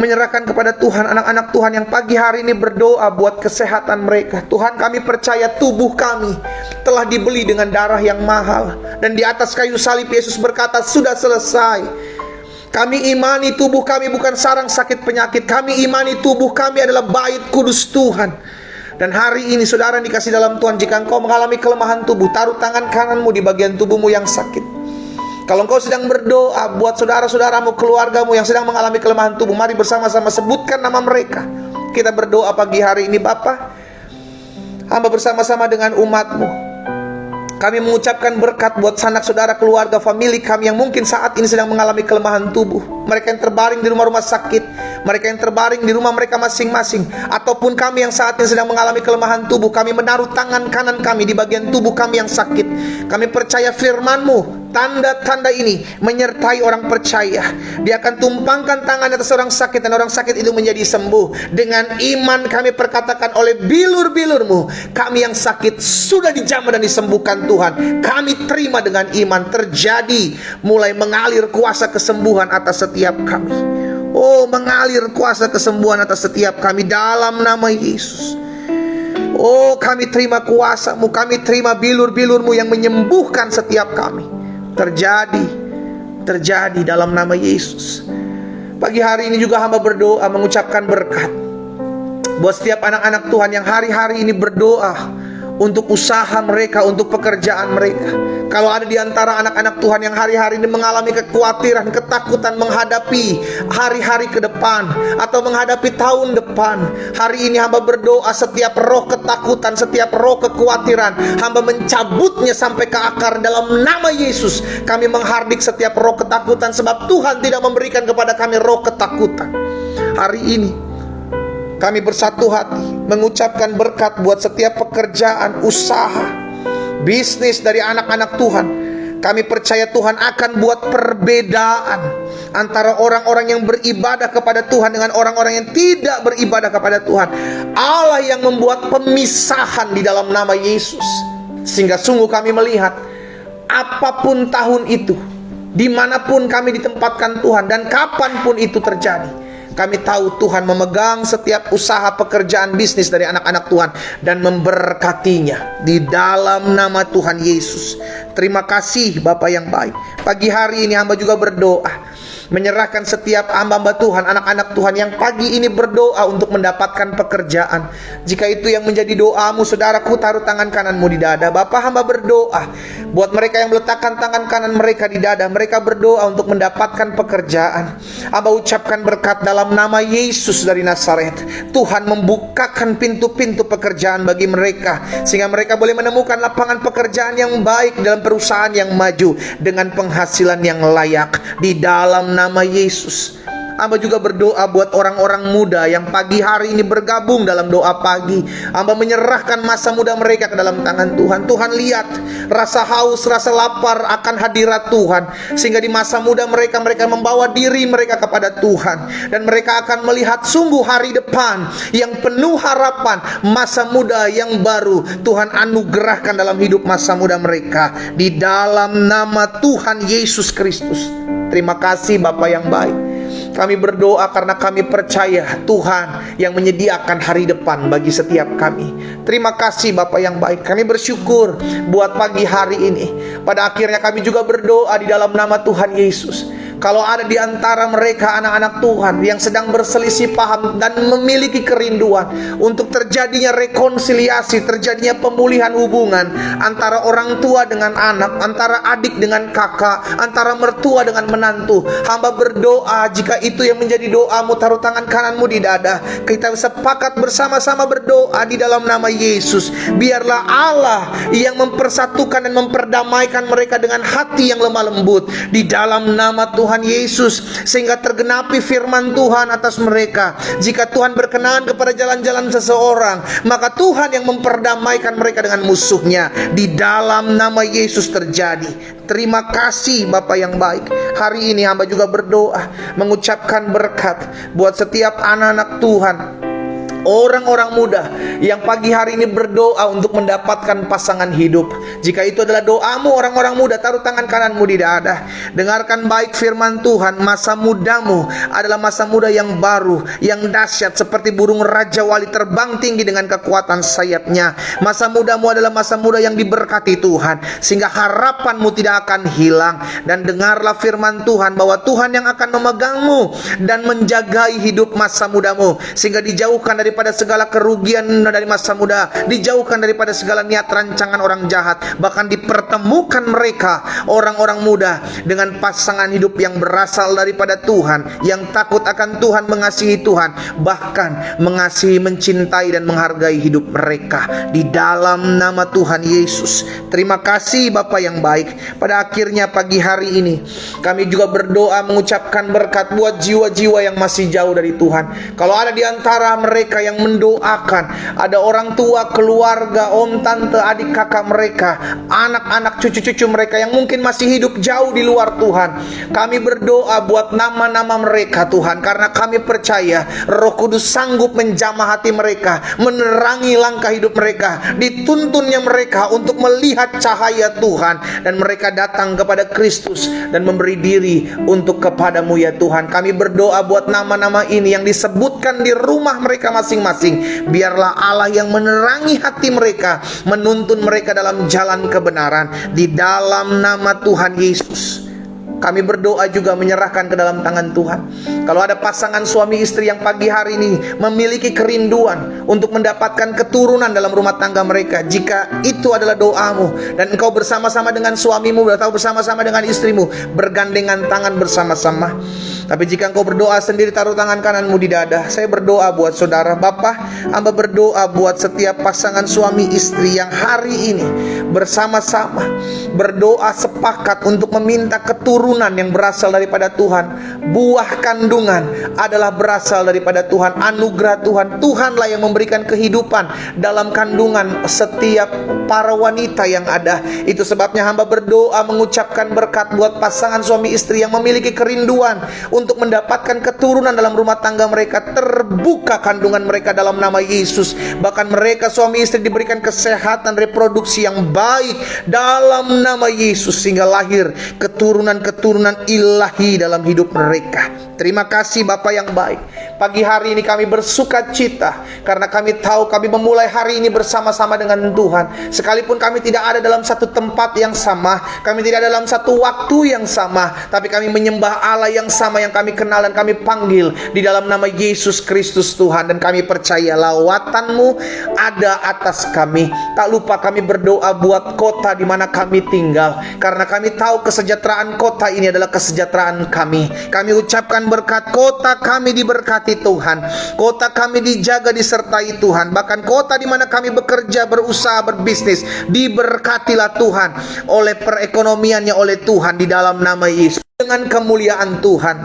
menyerahkan kepada Tuhan anak-anak Tuhan yang pagi hari ini berdoa buat kesehatan mereka. Tuhan, kami percaya tubuh kami telah dibeli dengan darah yang mahal, dan di atas kayu salib Yesus berkata, sudah selesai. Kami imani tubuh kami bukan sarang sakit penyakit. Kami imani tubuh kami adalah bait kudus Tuhan. Dan hari ini saudara dikasih dalam Tuhan, jika engkau mengalami kelemahan tubuh, taruh tangan kananmu di bagian tubuhmu yang sakit. Kalau engkau sedang berdoa buat saudara-saudaramu, keluargamu yang sedang mengalami kelemahan tubuh, mari bersama-sama sebutkan nama mereka. Kita berdoa pagi hari ini. Bapa, hamba bersama-sama dengan umatmu, kami mengucapkan berkat buat sanak saudara, keluarga, famili kami yang mungkin saat ini sedang mengalami kelemahan tubuh. Mereka yang terbaring di rumah-rumah sakit, mereka yang terbaring di rumah mereka masing-masing, ataupun kami yang saat ini sedang mengalami kelemahan tubuh. Kami menaruh tangan kanan kami di bagian tubuh kami yang sakit. Kami percaya firman-Mu, tanda-tanda ini menyertai orang percaya. Dia akan tumpangkan tangan atas orang sakit, dan orang sakit itu menjadi sembuh. Dengan iman kami perkatakan, oleh bilur-bilur-Mu kami yang sakit sudah dijamah dan disembuhkan Tuhan. Kami terima dengan iman. Terjadi, mulai mengalir kuasa kesembuhan atas setiap kami. Oh, mengalir kuasa kesembuhan atas setiap kami dalam nama Yesus. Oh, kami terima kuasa-Mu, kami terima bilur-bilur-Mu yang menyembuhkan setiap kami. Terjadi dalam nama Yesus. Pagi hari ini juga hamba berdoa mengucapkan berkat buat setiap anak-anak Tuhan yang hari-hari ini berdoa untuk usaha mereka, untuk pekerjaan mereka. Kalau ada di antara anak-anak Tuhan yang hari-hari ini mengalami kekhawatiran, ketakutan menghadapi hari-hari ke depan atau menghadapi tahun depan, hari ini hamba berdoa setiap roh ketakutan, setiap roh kekhawatiran, hamba mencabutnya sampai ke akar dalam nama Yesus. Kami menghardik setiap roh ketakutan, sebab Tuhan tidak memberikan kepada kami roh ketakutan. Hari ini kami bersatu hati mengucapkan berkat buat setiap pekerjaan, usaha, bisnis dari anak-anak Tuhan. Kami percaya Tuhan akan buat perbedaan antara orang-orang yang beribadah kepada Tuhan dengan orang-orang yang tidak beribadah kepada Tuhan. Allah yang membuat pemisahan di dalam nama Yesus. Sehingga sungguh kami melihat, apapun tahun itu, dimanapun kami ditempatkan Tuhan, dan kapanpun itu terjadi, kami tahu Tuhan memegang setiap usaha, pekerjaan, bisnis dari anak-anak Tuhan dan memberkatinya di dalam nama Tuhan Yesus. Terima kasih Bapa yang baik. Pagi hari ini hamba juga berdoa menyerahkan setiap hamba-hamba Tuhan, anak-anak Tuhan yang pagi ini berdoa untuk mendapatkan pekerjaan. Jika itu yang menjadi doamu, saudaraku, taruh tangan kananmu di dada. Bapa, hamba berdoa buat mereka yang meletakkan tangan kanan mereka di dada. Mereka berdoa untuk mendapatkan pekerjaan. Hamba ucapkan berkat dalam nama Yesus dari Nazaret. Tuhan membukakan pintu-pintu pekerjaan bagi mereka, sehingga mereka boleh menemukan lapangan pekerjaan yang baik dalam perusahaan yang maju dengan penghasilan yang layak di dalam nama Yesus. Hamba juga berdoa buat orang-orang muda yang pagi hari ini bergabung dalam doa pagi. Hamba menyerahkan masa muda mereka ke dalam tangan Tuhan. Tuhan, lihat rasa haus, rasa lapar akan hadirat Tuhan, sehingga di masa muda mereka membawa diri mereka kepada Tuhan, dan mereka akan melihat sungguh hari depan yang penuh harapan. Masa muda yang baru Tuhan anugerahkan dalam hidup masa muda mereka di dalam nama Tuhan Yesus Kristus. Terima kasih Bapa yang baik. Kami berdoa karena kami percaya Tuhan yang menyediakan hari depan bagi setiap kami. Terima kasih Bapa yang baik. Kami bersyukur buat pagi hari ini. Pada akhirnya kami juga berdoa di dalam nama Tuhan Yesus. Kalau ada di antara mereka anak-anak Tuhan yang sedang berselisih paham dan memiliki kerinduan untuk terjadinya rekonsiliasi, terjadinya pemulihan hubungan antara orang tua dengan anak, antara adik dengan kakak, antara mertua dengan menantu, hamba berdoa jika itu yang menjadi doamu, taruh tangan kananmu di dada. Kita sepakat bersama-sama berdoa di dalam nama Yesus. Biarlah Allah yang mempersatukan dan memperdamaikan mereka dengan hati yang lemah lembut di dalam nama Tuhan Yesus, sehingga tergenapi firman Tuhan atas mereka. Jika Tuhan berkenan kepada jalan-jalan seseorang, maka Tuhan yang memperdamaikan mereka dengan musuhnya. Di dalam nama Yesus terjadi. Terima kasih Bapa yang baik. Hari ini hamba juga berdoa mengucapkan berkat buat setiap anak-anak Tuhan, orang-orang muda yang pagi hari ini berdoa untuk mendapatkan pasangan hidup. Jika itu adalah doamu, orang-orang muda, taruh tangan kananmu di dada. Dengarkan baik firman Tuhan. Masa mudamu adalah masa muda yang baru, yang dahsyat, seperti burung Raja Wali terbang tinggi dengan kekuatan sayapnya. Masa mudamu adalah masa muda yang diberkati Tuhan, sehingga harapanmu tidak akan hilang. Dan dengarlah firman Tuhan bahwa Tuhan yang akan memegangmu dan menjagai hidup masa mudamu, sehingga dijauhkan daripada segala kerugian dari masa muda, dijauhkan daripada segala niat rancangan orang jahat. Bahkan dipertemukan mereka, orang-orang muda, dengan pasangan hidup yang berasal daripada Tuhan, yang takut akan Tuhan, mengasihi Tuhan, bahkan mengasihi, mencintai, dan menghargai hidup mereka di dalam nama Tuhan Yesus. Terima kasih Bapa yang baik. Pada akhirnya pagi hari ini kami juga berdoa mengucapkan berkat buat jiwa-jiwa yang masih jauh dari Tuhan. Kalau ada di antara mereka yang mendoakan, ada orang tua, keluarga, om, tante, adik, kakak mereka, anak-anak, cucu-cucu mereka yang mungkin masih hidup jauh di luar Tuhan, kami berdoa buat nama-nama mereka Tuhan, karena kami percaya Roh Kudus sanggup menjamah hati mereka, menerangi langkah hidup mereka, dituntunnya mereka untuk melihat cahaya Tuhan, dan mereka datang kepada Kristus dan memberi diri untuk kepadamu ya Tuhan. Kami berdoa buat nama-nama ini yang disebutkan di rumah mereka masing-masing. Biarlah Allah yang menerangi hati mereka, menuntun mereka dalam jalan kebenaran, di dalam nama Tuhan Yesus. Kami berdoa juga menyerahkan ke dalam tangan Tuhan. Kalau ada pasangan suami istri yang pagi hari ini memiliki kerinduan untuk mendapatkan keturunan dalam rumah tangga mereka, jika itu adalah doamu dan engkau bersama-sama dengan suamimu atau bersama-sama dengan istrimu bergandengan tangan bersama-sama. Tapi jika engkau berdoa sendiri, taruh tangan kananmu di dada. Saya berdoa buat saudara. Bapa, hamba berdoa buat setiap pasangan suami istri yang hari ini bersama-sama berdoa sepakat untuk meminta keturunan yang berasal daripada Tuhan. Buah kandungan adalah berasal daripada Tuhan, anugerah Tuhan. Tuhanlah yang memberikan kehidupan dalam kandungan setiap para wanita yang ada. Itu sebabnya hamba berdoa mengucapkan berkat buat pasangan suami istri yang memiliki kerinduan untuk mendapatkan keturunan dalam rumah tangga mereka. Terbuka kandungan mereka dalam nama Yesus. Bahkan mereka suami istri diberikan kesehatan reproduksi yang baik dalam nama Yesus, sehingga lahir keturunan-keturunan ilahi dalam hidup mereka. Terima kasih Bapa yang baik. Pagi hari ini kami bersuka cita karena kami tahu kami memulai hari ini bersama-sama dengan Tuhan. Sekalipun kami tidak ada dalam satu tempat yang sama, kami tidak ada dalam satu waktu yang sama, tapi kami menyembah Allah yang sama yang kami kenal dan kami panggil di dalam nama Yesus Kristus Tuhan. Dan kami percaya lawatan-Mu ada atas kami. Tak lupa kami berdoa buat kota di mana kami tinggal, karena kami tahu kesejahteraan kota ini adalah kesejahteraan kami. Kami ucapkan berkat, kota kami diberkati Tuhan, kota kami dijaga disertai Tuhan. Bahkan kota di mana kami bekerja, berusaha, berbisnis, diberkatilah Tuhan oleh perekonomiannya oleh Tuhan di dalam nama Yesus. Dengan kemuliaan Tuhan,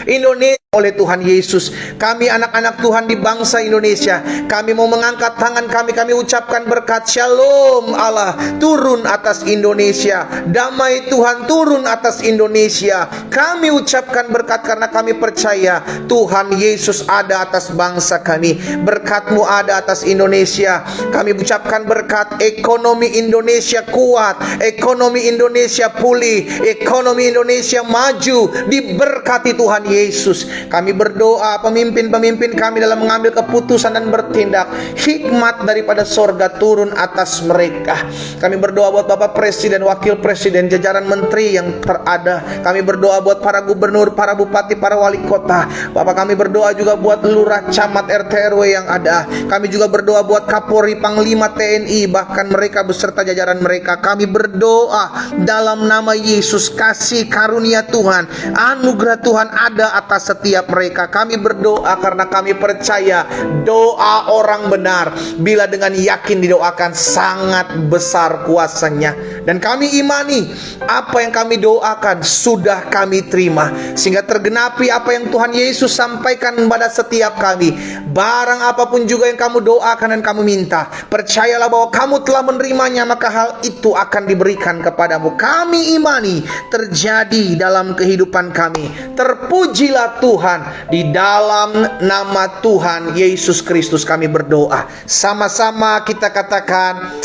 Indonesia oleh Tuhan Yesus. Kami anak-anak Tuhan di bangsa Indonesia, kami mau mengangkat tangan kami ucapkan berkat. Shalom Allah turun atas Indonesia, damai Tuhan turun atas Indonesia. Kami ucapkan berkat karena kami percaya Tuhan Yesus ada atas bangsa kami. Berkat-Mu ada atas Indonesia. Kami ucapkan berkat, ekonomi Indonesia kuat, ekonomi Indonesia pulih, ekonomi Indonesia maju, diberkati Tuhan Yesus. Kami berdoa pemimpin-pemimpin kami dalam mengambil keputusan dan bertindak, hikmat daripada sorga turun atas mereka. Kami berdoa buat Bapak Presiden, Wakil Presiden, jajaran menteri yang terada. Kami berdoa buat para gubernur, para bupati, para wali kota. Bapak, kami berdoa juga buat lurah, camat, RT RW yang ada. Kami juga berdoa buat Kapolri, Panglima TNI, bahkan mereka beserta jajaran mereka. Kami berdoa dalam nama Yesus, kasih karunia Tuhan, anugerah Tuhan ada atas setiap mereka. Kami berdoa karena kami percaya doa orang benar bila dengan yakin didoakan sangat besar kuasanya. Dan kami imani apa yang kami doakan sudah kami terima, sehingga tergenapi apa yang Tuhan Yesus sampaikan pada setiap kami. Barang apapun juga yang kamu doakan dan kamu minta, percayalah bahwa kamu telah menerimanya, maka hal itu akan diberikan kepadamu. Kami imani terjadi dalam kehidupan kami. Terpujilah Tuhan. Di dalam nama Tuhan Yesus Kristus kami berdoa. Sama-sama kita katakan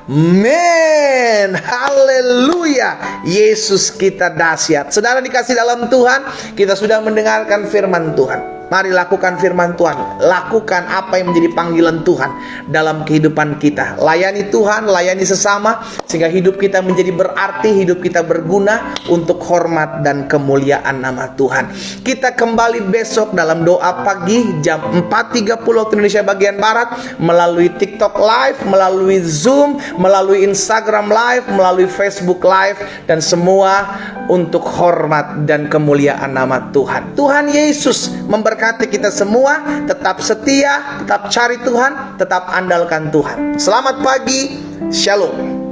amin. Haleluya. Yesus kita dahsyat. Saudara dikasih dalam Tuhan, kita sudah mendengarkan firman Tuhan. Mari lakukan firman Tuhan. Lakukan apa yang menjadi panggilan Tuhan dalam kehidupan kita. Layani Tuhan, layani sesama, sehingga hidup kita menjadi berarti, hidup kita berguna untuk hormat dan kemuliaan nama Tuhan. Kita kembali besok dalam doa pagi jam 4.30 waktu Indonesia bagian Barat, melalui TikTok Live, melalui Zoom, melalui Instagram Live, melalui Facebook Live, dan semua untuk hormat dan kemuliaan nama Tuhan. Tuhan Yesus memberkati kita semua. Tetap setia, tetap cari Tuhan, tetap andalkan Tuhan. Selamat pagi, shalom.